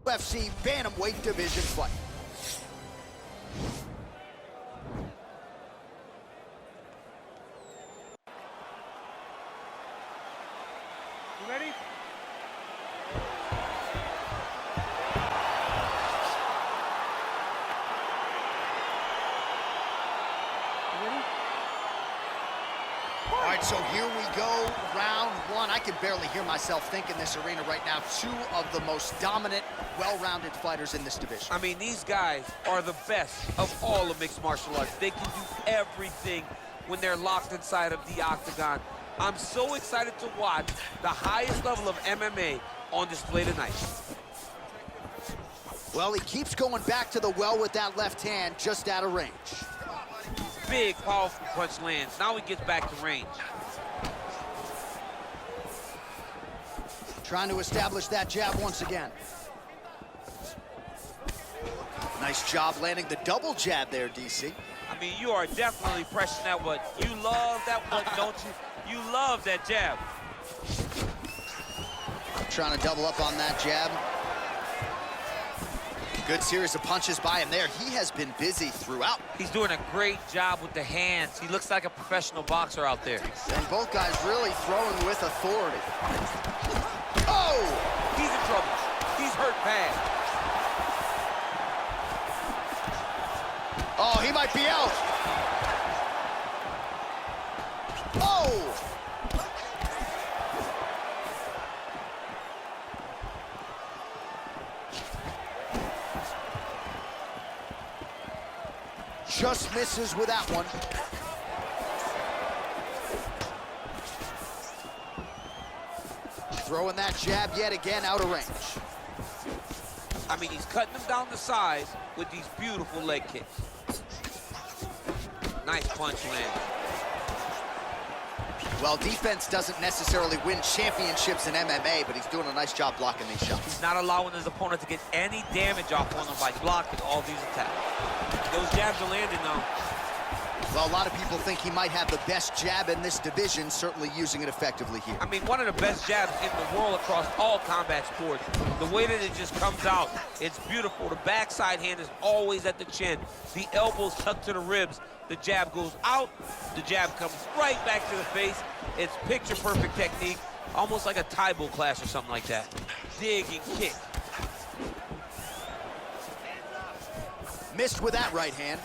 UFC Bantamweight division fight. You ready? All right, so here we go, round one. I can barely hear myself think in this arena right now. Two of the most dominant, well-rounded fighters in this division. I mean, these guys are the best of all of mixed martial arts. They can do everything when they're locked inside of the octagon. I'm so excited to watch the highest level of MMA on display tonight. Well, he keeps going back to the well with that left hand, just out of range. Big, powerful punch lands. Now he gets back to range. Trying to establish that jab once again. Nice job landing the double jab there, DC. I mean, you are definitely pressing that one. You love that one, don't you? You love that jab. Trying to double up on that jab. Good series of punches by him there. He has been busy throughout. He's doing a great job with the hands. He looks like a professional boxer out there. And both guys really throwing with authority. Oh! He's in trouble. He's hurt bad. Oh, he might be out. Oh! Just misses with that one. Throwing that jab yet again out of range. I mean, he's cutting them down to size with these beautiful leg kicks. Nice punch land. Well, defense doesn't necessarily win championships in MMA, but he's doing a nice job blocking these shots. He's not allowing his opponent to get any damage off on him by blocking all these attacks. Those jabs are landing now. Well, a lot of people think he might have the best jab in this division, certainly using it effectively here. I mean, one of the best jabs in the world across all combat sports. The way that it just comes out, it's beautiful. The backside hand is always at the chin. The elbows tucked to the ribs. The jab goes out. The jab comes right back to the face. It's picture-perfect technique, almost like a Taibo clash or something like that. Dig and kick. Missed with that right hand.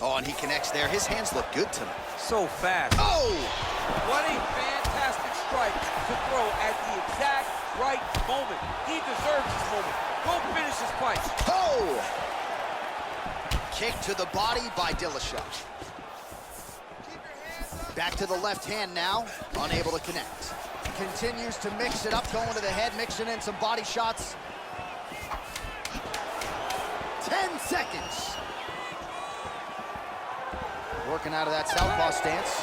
Oh, and he connects there. His hands look good tonight. So fast. Oh! What a fantastic strike to throw at the exact right moment. He deserves this moment. Go finish his fight. Oh! Kick to the body by Dillashaw. Back to the left hand now, unable to connect. Continues to mix it up, going to the head, mixing in some body shots. 10 seconds. Working out of that southpaw stance.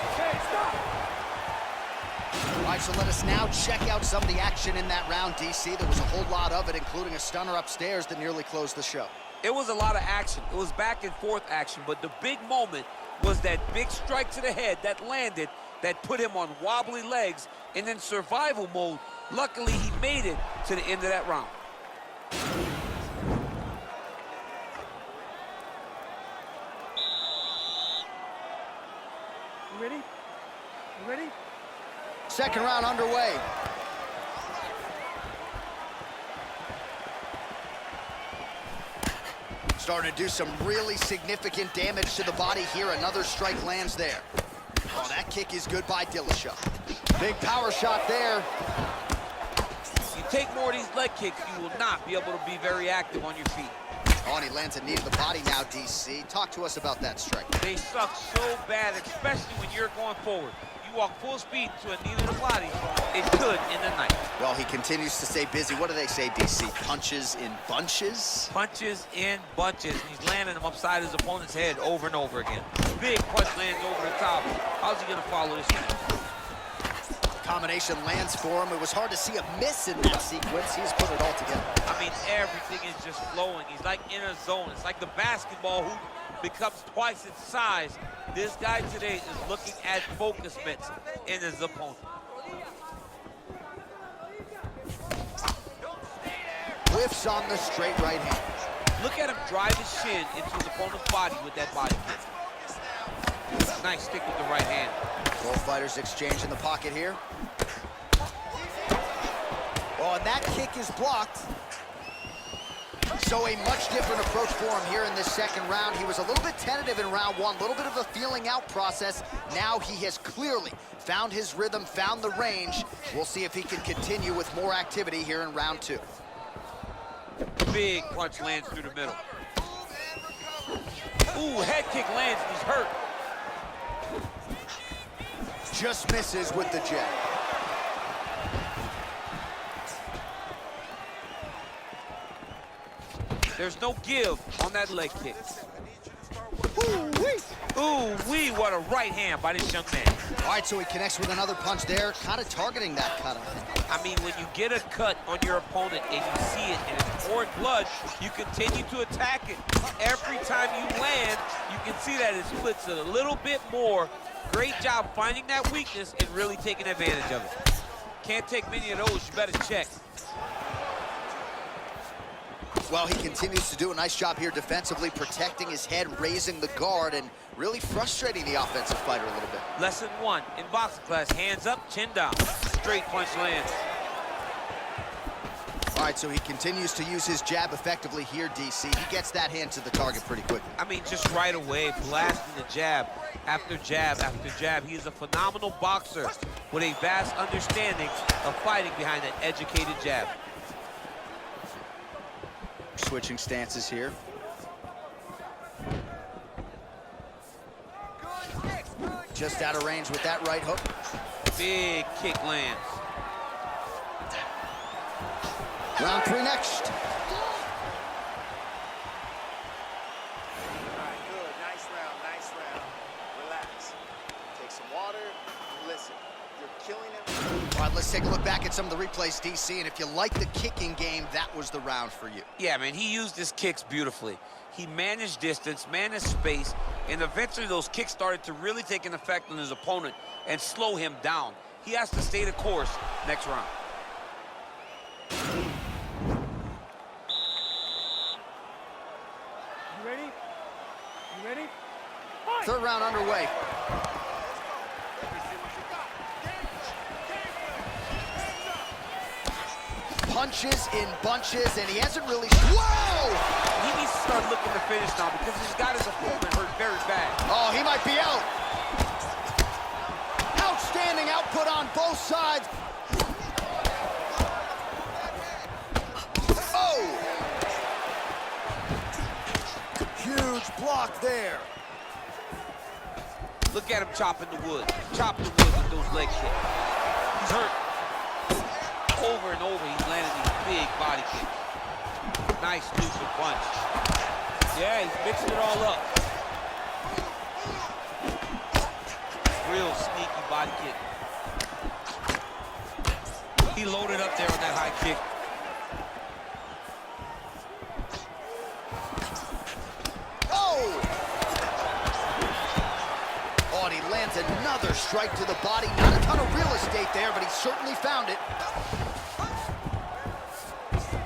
All right, so let us now check out some of the action in that round, DC. There was a whole lot of it, including a stunner upstairs that nearly closed the show. It was a lot of action. It was back and forth action, but the big moment was that big strike to the head that landed, that put him on wobbly legs, and in survival mode, luckily he made it to the end of that round. You ready? You ready? Second round underway. Starting to do some really significant damage to the body here. Another strike lands there. Oh, that kick is good by Dillashaw. Big power shot there. You take more of these leg kicks, you will not be able to be very active on your feet. Oh, and he lands a knee to the body now, DC. Talk to us about that strike. They suck so bad, especially when you're going forward. You walk full speed to a knee to the body, it could end the night. Well, he continues to stay busy. What do they say, DC? Punches in bunches? Punches in bunches. He's landing them upside his opponent's head over and over again. Big punch lands over the top. How's he gonna follow this one? Combination lands for him. It was hard to see a miss in that sequence. He's put it all together. I mean, everything is just flowing. He's like in a zone. It's like the basketball hoop becomes twice its size. This guy today is looking at focus mitts in his opponent. whiffs on the straight right hand. Look at him drive his shin into his opponent's body with that body kick. Nice stick with the right hand. Both fighters exchange in the pocket here. Oh, and that kick is blocked. So a much different approach for him here in this second round. He was a little bit tentative in round one, a little bit of a feeling out process. Now he has clearly found his rhythm, found the range. We'll see if he can continue with more activity here in round two. Big punch lands through the middle. Ooh, head kick lands, he's hurt. Just misses with the jab. There's no give on that leg kick. Ooh-wee. Ooh-wee, what a right hand by this young man. All right, so he connects with another punch there, kind of targeting that cut. I mean, when you get a cut on your opponent and you see it and it's pouring blood, you continue to attack it. Every time you land, you can see that it splits it a little bit more. Great job finding that weakness and really taking advantage of it. Can't take many of those, you better check. Well, he continues to do a nice job here defensively, protecting his head, raising the guard, and really frustrating the offensive fighter a little bit. Lesson 1 in boxing class, hands up, chin down. Straight punch lands. All right, so he continues to use his jab effectively here, DC. He gets that hand to the target pretty quickly. I mean, just right away, blasting the jab after jab after jab. He is a phenomenal boxer with a vast understanding of fighting behind that educated jab. Switching stances here. Just out of range with that right hook. Big kick lands. Round three next. All right, good. Nice round, nice round. Relax. Take some water and listen. You're killing him. All right, let's take a look back at some of the replays, DC, and if you like the kicking game, that was the round for you. Yeah, man, he used his kicks beautifully. He managed distance, managed space, and eventually those kicks started to really take an effect on his opponent and slow him down. He has to stay the course next round. You ready? You ready? Fight! Third round underway. Punches in bunches, and he hasn't really... Whoa! He needs to start looking to finish now because he's got his opponent hurt very bad. Oh, he might be out. Outstanding output on both sides. Oh! Huge block there. Look at him chopping the wood. Chopping the wood with those leg kicks. He's hurt. Over and over, he's landing these big body kicks. Nice stupid punch. Yeah, he's mixing it all up. Real sneaky body kick. He loaded up there on that high kick. Oh! Oh, and he lands another strike to the body. Not a ton of real estate there, but he certainly found it.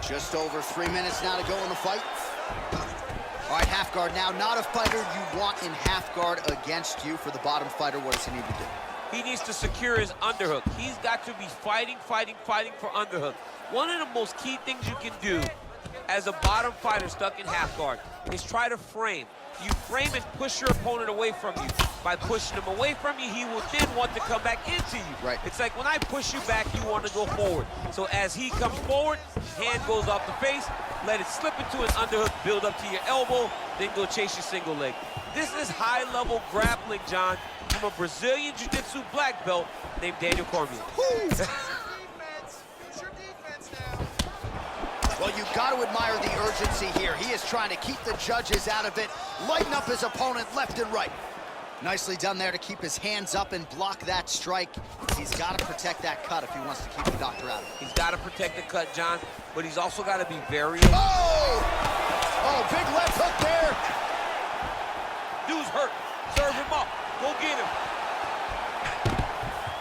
Just over 3 minutes now to go in the fight. All right, half guard now. Not a fighter you want in half guard against you. For the bottom fighter, what does he need to do? He needs to secure his underhook. He's got to be fighting for underhook. One of the most key things you can do as a bottom fighter stuck in half guard is try to frame. You frame and push your opponent away from you. By pushing him away from you, he will then want to come back into you. Right. It's like when I push you back, you want to go forward. So as he comes forward, hand goes off the face, let it slip into an underhook, build up to your elbow, then go chase your single leg. This is high-level grappling, John, from a Brazilian Jiu-Jitsu black belt named Daniel Cormier. Well, you've got to admire the urgency here. He is trying to keep the judges out of it, lighten up his opponent left and right. Nicely done there to keep his hands up and block that strike. He's got to protect that cut if he wants to keep the doctor out of it. He's got to protect the cut, John, but he's also got to be very... Oh! Oh, big left hook there. Dude's hurt. Serve him up. Go get him.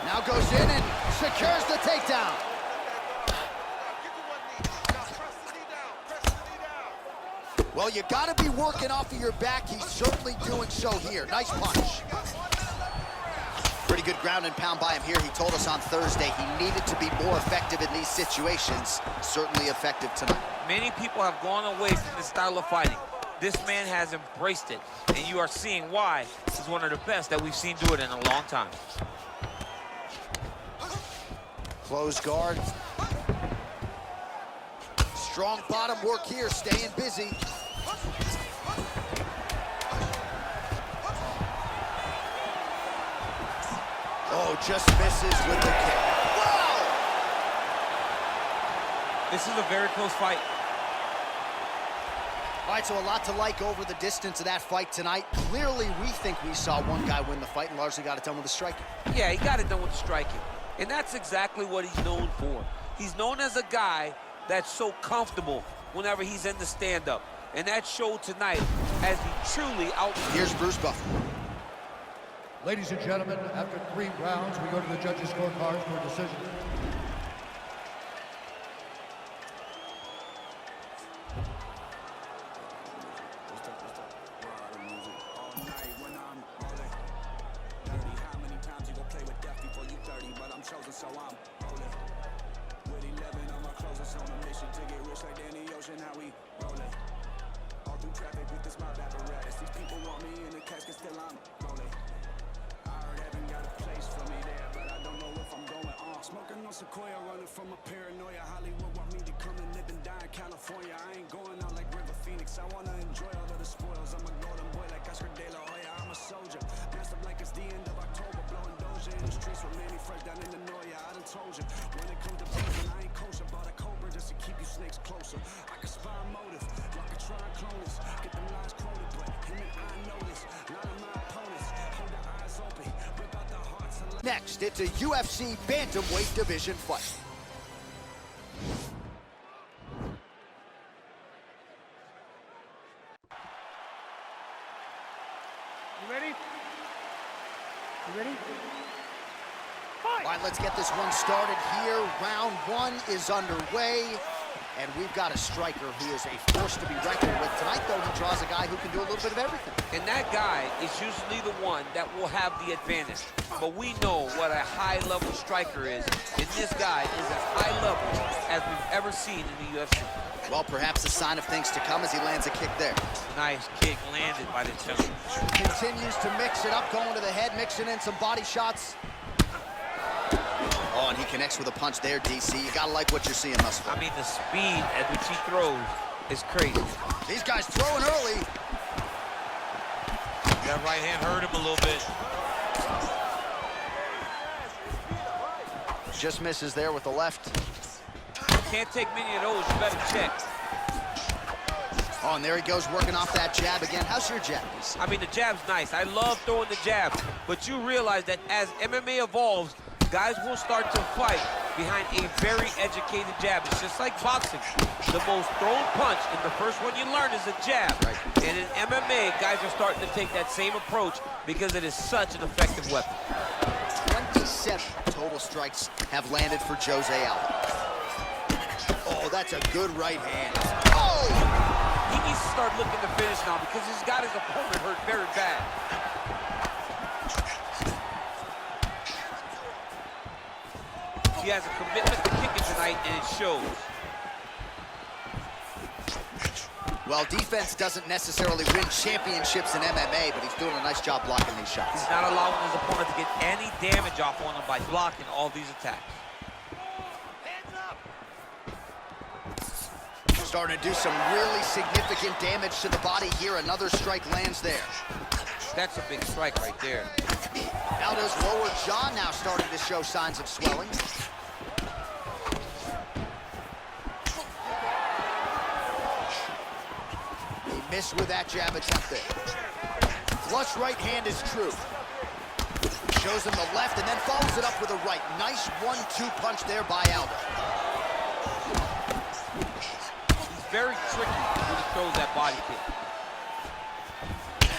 Now goes in and secures the takedown. Well, you got to be working off of your back. He's certainly doing so here. Nice punch. Pretty good ground and pound by him here. He told us on Thursday he needed to be more effective in these situations. Certainly effective tonight. Many people have gone away from this style of fighting. This man has embraced it, and you are seeing why he's one of the best that we've seen do it in a long time. Close guard. Strong bottom work here, staying busy. Oh, just misses with the kick. Wow! This is a very close fight. All right, so a lot to like over the distance of that fight tonight. Clearly, we think we saw one guy win the fight and largely got it done with the striking. Yeah, he got it done with the striking. And that's exactly what he's known for. He's known as a guy that's so comfortable whenever he's in the stand-up. And that showed tonight as he truly out. Here's Bruce Buffer. Ladies and gentlemen, after 3 rounds, we go to the judges' scorecards for a decision. Sequoia running from a paranoia. Hollywood want me to come and live and die in California. I ain't going out like River Phoenix. I wanna enjoy all of the spoils. I'm a golden boy like Oscar De La Hoya. I'm a soldier, masked up like it's the end of October. Blowing Doja in the streets with Manny fresh down in the Noya. I done told you, when it comes to beefing, I ain't kosher. Bought a cobra just to keep you snakes closer. I can spy a motive, y'all can try and clone us. Get them lies quoted, but him and I know this. None of my opponents hold their eyes open. Rip out the hearts and Next, it's a UFC bantamweight division fight. You ready? You ready? All right, let's get this one started here. Round 1 is underway. And we've got a striker who is a force to be reckoned with. Tonight, though, he draws a guy who can do a little bit of everything. And that guy is usually the one that will have the advantage. But we know what a high-level striker is, and this guy is as high level as we've ever seen in the UFC. Well, perhaps a sign of things to come as he lands a kick there. Nice kick landed by the gentleman. Continues to mix it up, going to the head, mixing in some body shots. Oh, and he connects with a punch there, DC. You gotta like what you're seeing thus far. I mean, the speed at which he throws is crazy. These guys throwing early. That right hand hurt him a little bit. Just misses there with the left. Can't take many of those, you better check. Oh, and there he goes, working off that jab again. How's your jab, DC? I mean, the jab's nice. I love throwing the jab, but you realize that as MMA evolves, guys will start to fight behind a very educated jab. It's just like boxing. The most thrown punch, and the first one you learn is a jab. Right. And in MMA, guys are starting to take that same approach because it is such an effective weapon. 27 total strikes have landed for Jose Aldo. Oh, that's a good right hand. Oh! He needs to start looking to finish now because he's got his opponent hurt very bad. He has a commitment to kicking tonight, and it shows. Well, defense doesn't necessarily win championships in MMA, but he's doing a nice job blocking these shots. He's not allowing his opponent to get any damage off on him by blocking all these attacks. Starting to do some really significant damage to the body here. Another strike lands there. That's a big strike right there. Aldo's lower jaw now starting to show signs of swelling. He missed with that jab attempt there. Flush right hand is true. Shows him the left and then follows it up with a right. Nice 1-2 punch there by Aldo. He's very tricky when he throws that body kick.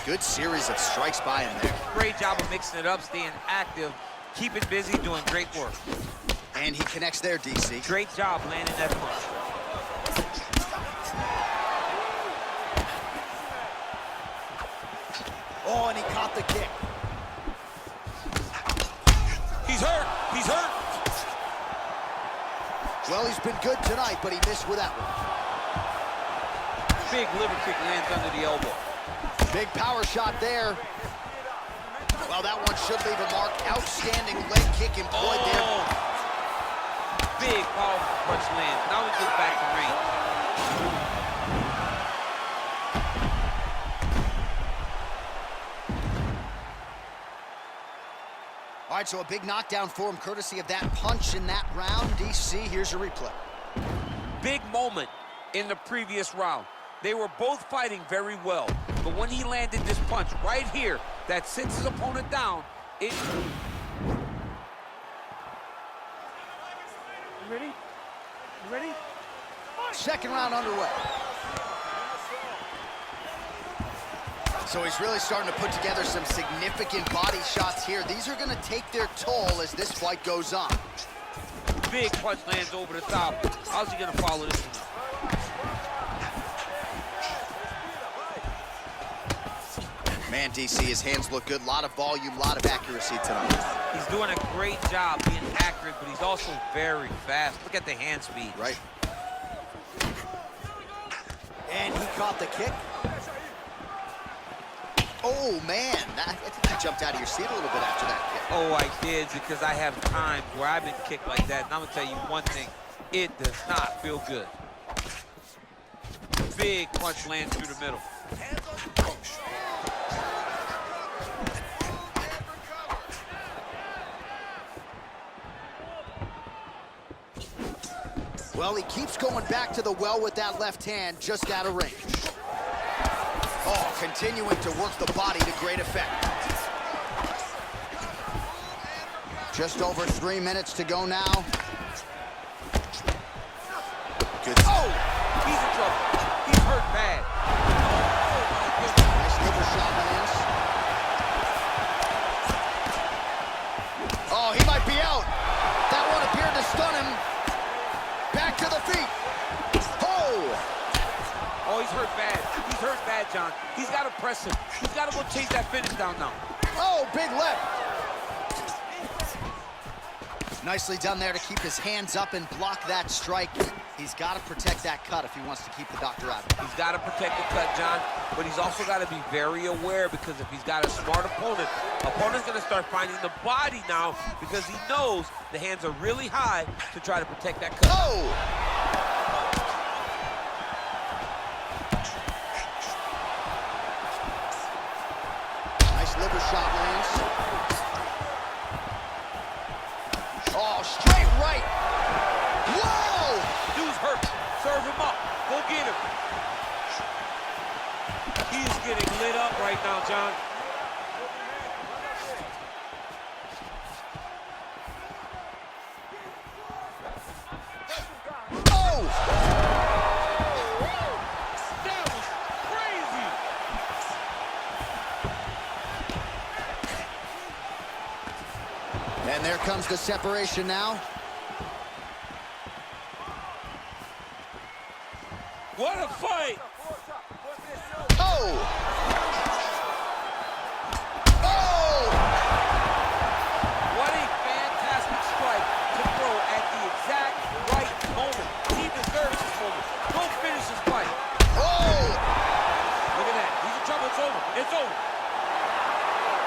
Good series of strikes by him there. Great job of mixing it up, staying active, keeping busy, doing great work. And he connects there, DC. Great job landing that punch. Oh, and he caught the kick. He's hurt. He's hurt. Well, he's been good tonight, but he missed with that one. Big liver kick lands under the elbow. Big power shot there. Well, that one should leave a mark. Outstanding leg kick employed there. Big, powerful punch lands. Now he gets back to range. All right, so a big knockdown for him, courtesy of that punch in that round. DC, here's a replay. Big moment in the previous round. They were both fighting very well, but when he landed this punch right here that sits his opponent down, it... You ready? You ready? Second round underway. So he's really starting to put together some significant body shots here. These are going to take their toll as this fight goes on. Big punch lands over the top. How's he going to follow this one? Man, DC, his hands look good. A lot of volume, a lot of accuracy tonight. He's doing a great job being accurate, but he's also very fast. Look at the hand speed. Right. And he caught the kick. Oh, man. I think you jumped out of your seat a little bit after that kick. Oh, I did, because I have times where I've been kicked like that. And I'm going to tell you one thing. It does not feel good. Big punch lands through the middle. Well, he keeps going back to the well with that left hand, just out of range. Oh, continuing to work the body to great effect. Just over 3 minutes to go now. Good. Oh, he's in trouble. He's hurt bad. Nice liver shot lands. Oh, he might be out. That one appeared to stun him. Back to the feet. Oh! Oh, he's hurt bad. He's hurt bad, John. He's got to press him. He's got to go chase that finish down now. Oh, big left. Nicely done there to keep his hands up and block that strike. He's got to protect that cut if he wants to keep the doctor out. He's got to protect the cut, John, but he's also got to be very aware, because if he's got a smart opponent's going to start finding the body now, because he knows the hands are really high to try to protect that cut. Oh! Nice liver shot lands. Oh, straight right. Whoa! Dude's hurt. Serve him up. Go get him. He's getting lit up right now, John. Oh! That was crazy. And there comes the separation now. What a fight. Oh! Oh! What a fantastic strike to throw at the exact right moment. He deserves this moment. Go finish this fight. Oh! Look at that. He's in trouble. It's over. It's over.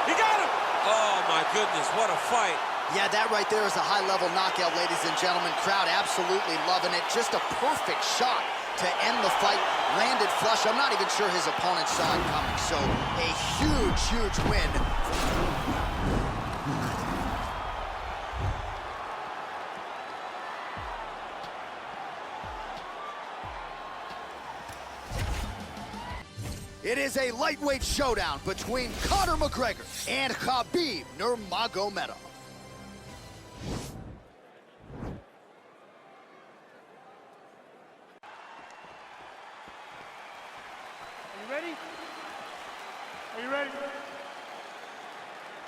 He got him. Oh, my goodness. What a fight. Yeah, that right there is a high-level knockout, ladies and gentlemen. Crowd absolutely loving it. Just a perfect shot to end the fight. Landed flush. I'm not even sure his opponent saw it coming. So a huge, huge win. It is a lightweight showdown between Conor McGregor and Khabib Nurmagomedov. Are you ready? Are you ready?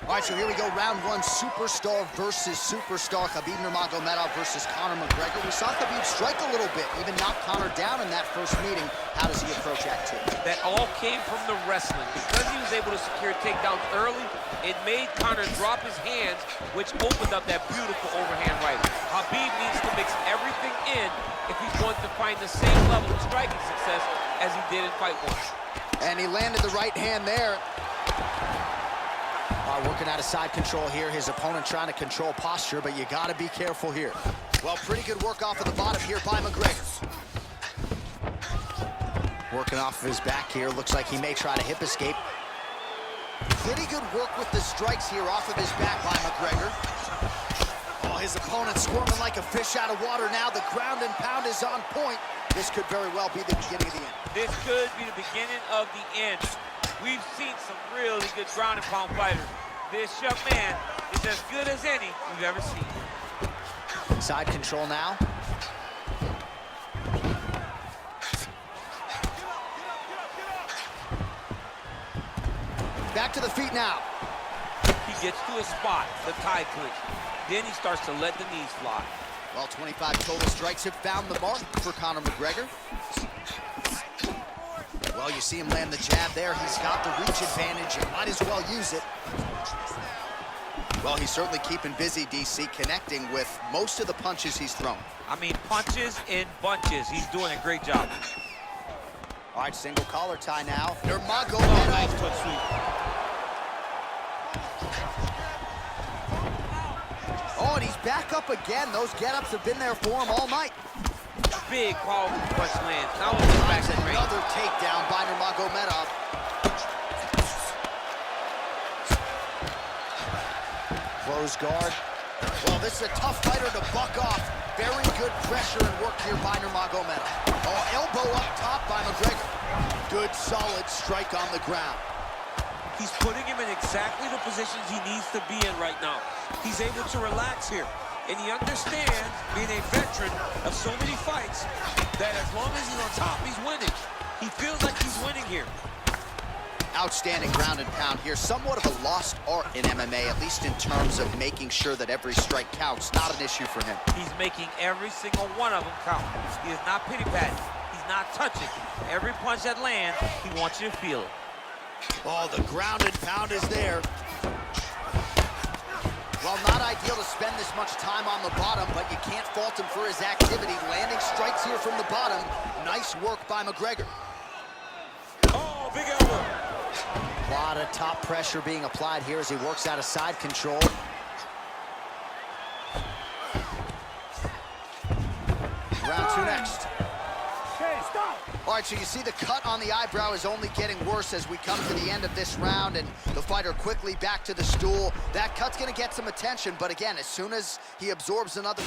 All right, so here we go, round one, superstar versus superstar. Khabib Nurmagomedov versus Conor McGregor. We saw Khabib strike a little bit, even knock Conor down in that first meeting. How does he approach Act 2? That all came from the wrestling. Because he was able to secure takedowns early, it made Conor drop his hands, which opened up that beautiful overhand right. Khabib needs to mix everything in if he's going to find the same level of striking success as he did in fight one. And he landed the right hand there. Working out of side control here. His opponent trying to control posture, but you got to be careful here. Well, pretty good work off of the bottom here by McGregor. Working off of his back here. Looks like he may try to hip escape. Pretty good work with the strikes here off of his back by McGregor. Oh, his opponent squirming like a fish out of water now. The ground and pound is on point. This could very well be the beginning of the end. This could be the beginning of the end. We've seen some really good ground and pound fighters. This young man is as good as any we've ever seen. Side control now. Back to the feet now. He gets to a spot, the tie clinch. Then he starts to let the knees fly. Well, 25 total strikes have found the mark for Conor McGregor. Well, you see him land the jab there. He's got the reach advantage and might as well use it. Well, he's certainly keeping busy, DC, connecting with most of the punches he's thrown. I mean, punches in bunches. He's doing a great job. All right, single collar tie now. Nurmagomedov. Oh, nice foot sweep. Oh, and he's back up again. Those get-ups have been there for him all night. Big, powerful punch lands. Now he's back in range. Another takedown by Nurmagomedov. Close guard. Well, this is a tough fighter to buck off. Very good pressure and work here by Nurmagomedov. Oh, elbow up top by McGregor. Good, solid strike on the ground. He's putting him in exactly the positions he needs to be in right now. He's able to relax here. And he understands, being a veteran of so many fights, that as long as he's on top, he's winning. He feels like he's winning here. Outstanding ground and pound here. Somewhat of a lost art in MMA, at least in terms of making sure that every strike counts. Not an issue for him. He's making every single one of them count. He is not pity-patting. He's not touching. Every punch that lands, he wants you to feel it. Oh, the ground and pound is there. Well, not ideal to spend this much time on the bottom, but you can't fault him for his activity. Landing strikes here from the bottom. Nice work by McGregor. Oh, big elbow. A lot of top pressure being applied here as he works out of side control. Round two next. Okay, stop. All right, so you see the cut on the eyebrow is only getting worse as we come to the end of this round, and the fighter quickly back to the stool. That cut's gonna get some attention, but again, as soon as he absorbs another...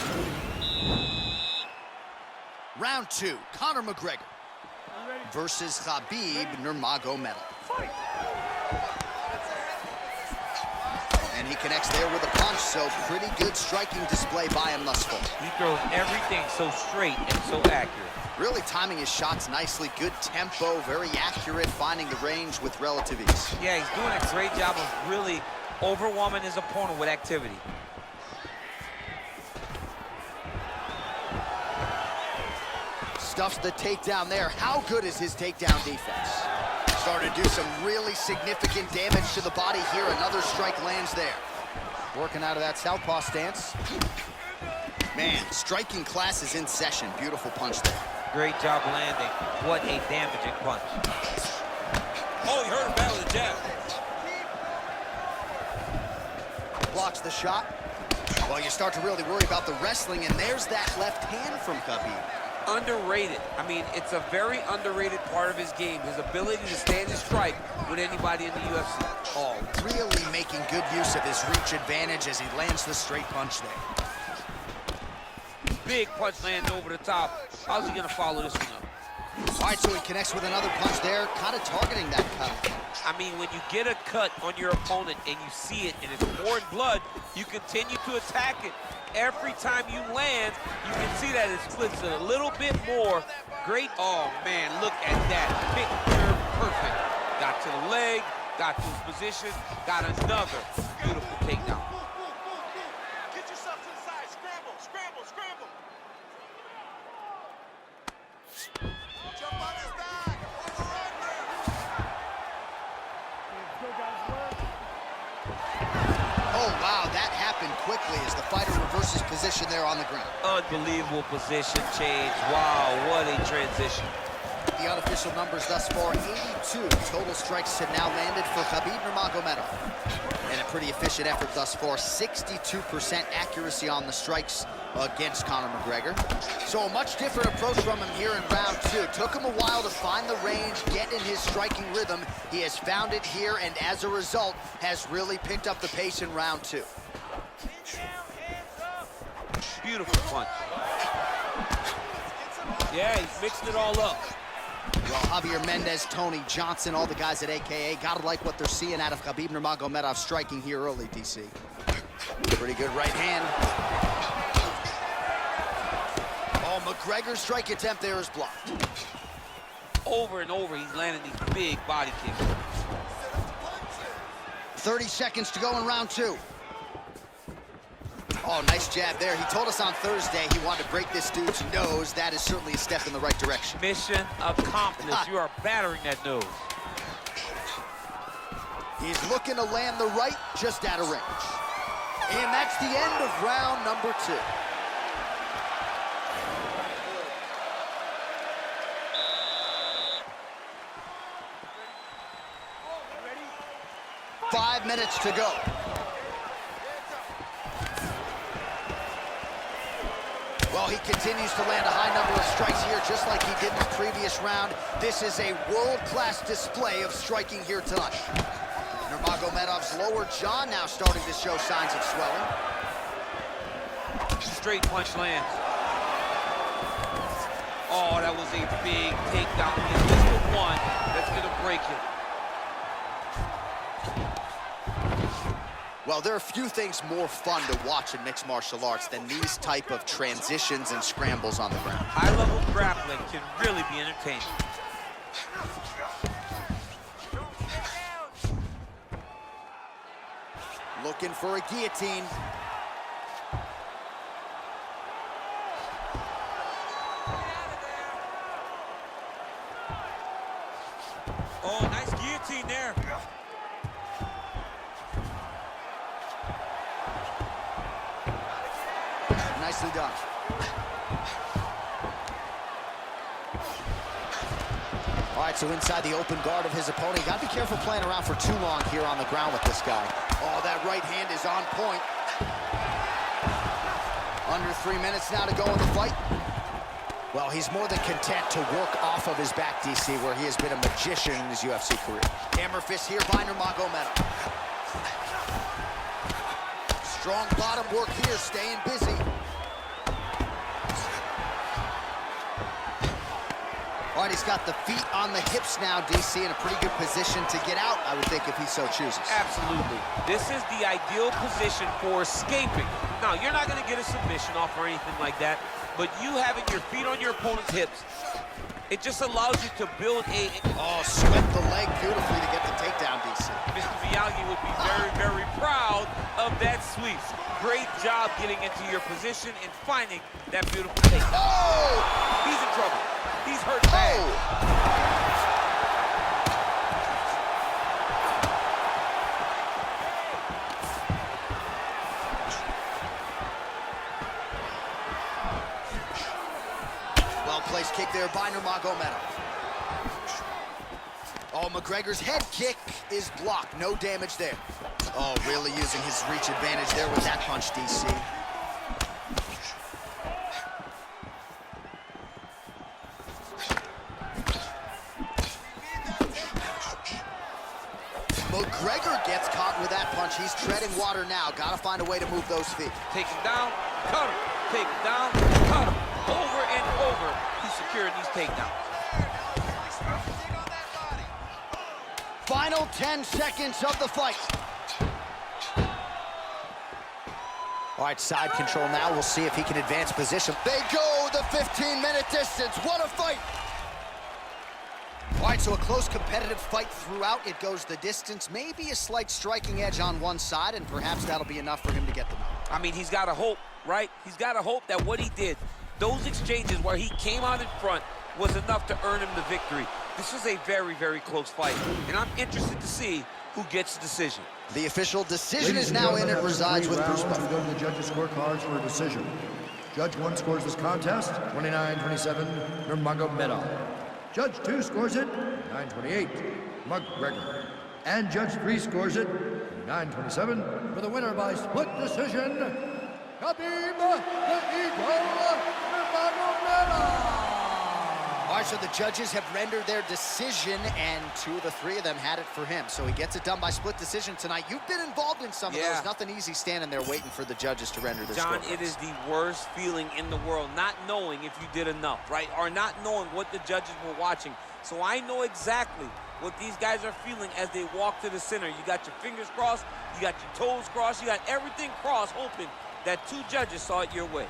Round two, Conor McGregor versus Khabib Nurmagomedov. Fight. And he connects there with a punch, so pretty good striking display by him thus far. He throws everything so straight and so accurate. Really timing his shots nicely, good tempo, very accurate, finding the range with relative ease. Yeah, he's doing a great job of really overwhelming his opponent with activity. Stuffs the takedown there. How good is his takedown defense? Starting to do some really significant damage to the body here. Another strike lands there. Working out of that southpaw stance. Man, striking class is in session. Beautiful punch there. Great job landing. What a damaging punch. Oh, he hurt him bad with a jab. Blocks the shot. Well, you start to really worry about the wrestling, and there's that left hand from Khabib. Underrated. I mean, it's a very underrated part of his game. His ability to stand and strike with anybody in the UFC. Oh, really making good use of his reach advantage as he lands the straight punch there. Big punch lands over the top. How's he gonna follow this one up? All right, so he connects with another punch there, kind of targeting that cut. I mean, when you get a cut on your opponent and you see it and it's pouring blood, you continue to attack it. Every time you land, you can see that it splits a little bit more. Great. Oh, man, look at that. Picture perfect. Got to the leg, got to his position, got another beautiful takedown. Get yourself to the side. Scramble, scramble, scramble. Jump on his back. Overrun him. Good guys, work. Oh, wow, that happened quickly as the fighter reverses position there on the ground. Unbelievable position change. Wow, what a transition. The unofficial numbers thus far, 82 total strikes have now landed for Khabib Nurmagomedov. And a pretty efficient effort thus far, 62% accuracy on the strikes against Conor McGregor. So a much different approach from him here in round 2. Took him a while to find the range, get in his striking rhythm. He has found it here, and as a result, has really picked up the pace in round 2. Beautiful punch. Yeah, he's mixed it all up. Well, Javier Mendez, Tony Johnson, all the guys at AKA, gotta like what they're seeing out of Khabib Nurmagomedov striking here early, DC. Pretty good right hand. Oh, McGregor's strike attempt there is blocked. Over and over, he's landing these big body kicks. 30 seconds to go in round 2. Oh, nice jab there. He told us on Thursday he wanted to break this dude's nose. That is certainly a step in the right direction. Mission accomplished. You are battering that nose. He's looking to land the right just out of range. And that's the end of round number 2. Ready? 5 minutes to go. Well, he continues to land a high number of strikes here, just like he did in the previous round. This is a world-class display of striking here tonight. Nurmagomedov's lower jaw now starting to show signs of swelling. Straight punch lands. Oh, that was a big takedown. Is this the one that's gonna break it? Well, there are few things more fun to watch in mixed martial arts than these type of transitions and scrambles on the ground. High-level grappling can really be entertaining. Looking for a guillotine. Oh, nice guillotine there. Nicely done. All right, so inside the open guard of his opponent. You gotta be careful playing around for too long here on the ground with this guy. Oh, that right hand is on point. Under 3 minutes now to go in the fight. Well, he's more than content to work off of his back, DC, where he has been a magician in his UFC career. Hammer fist here by Nurmagomedov. Strong bottom work here, staying busy. All right, he's got the feet on the hips now, DC, in a pretty good position to get out, I would think, if he so chooses. Absolutely. This is the ideal position for escaping. Now, you're not going to get a submission off or anything like that, but you having your feet on your opponent's hips, it just allows you to build a... Oh, swept the leg beautifully to get the takedown, DC. Mr. Miyagi would be very, very proud of that sweep. Great job getting into your position and finding that beautiful takedown. Oh! He's in trouble. He's hurt bad. Well-placed kick there by Nurmagomedov. Oh, McGregor's head kick is blocked. No damage there. Oh, really using his reach advantage there with that punch, DC. McGregor gets caught with that punch. He's treading water now. Gotta find a way to move those feet. Take him down, cut him. Take him down, cut him. Over and over, he's securing these takedowns. Final 10 seconds of the fight. All right, side control now. We'll see if he can advance position. They go the 15-minute distance. What a fight. All right, right, so a close competitive fight throughout. It goes the distance, maybe a slight striking edge on one side, and perhaps that'll be enough for him to get the win. I mean, he's got to hope, right? He's got to hope that what he did, those exchanges where he came out in front, was enough to earn him the victory. This was a very, very close fight, and I'm interested to see who gets the decision. The official decision Ladies is and now in. gentlemen, It after resides 3 with Bruce rounds, Buffer. we go to the judges' scorecards for a decision. Judge 1 scores this contest, 29-27, Nurmagomedov. Judge 2 scores it, 9-28, McGregor. And Judge 3 scores it, 9-27, for the winner by split decision, Khabib the Eagle Nurmagomedov. All right, so the judges have rendered their decision, and 2 of the 3 of them had it for him. So he gets it done by split decision tonight. You've been involved in some of those. Nothing easy standing there waiting for the judges to render this. John, it is the worst feeling in the world, not knowing if you did enough, right? Or not knowing what the judges were watching. So I know exactly what these guys are feeling as they walk to the center. You got your fingers crossed, you got your toes crossed, you got everything crossed, hoping that 2 judges saw it your way.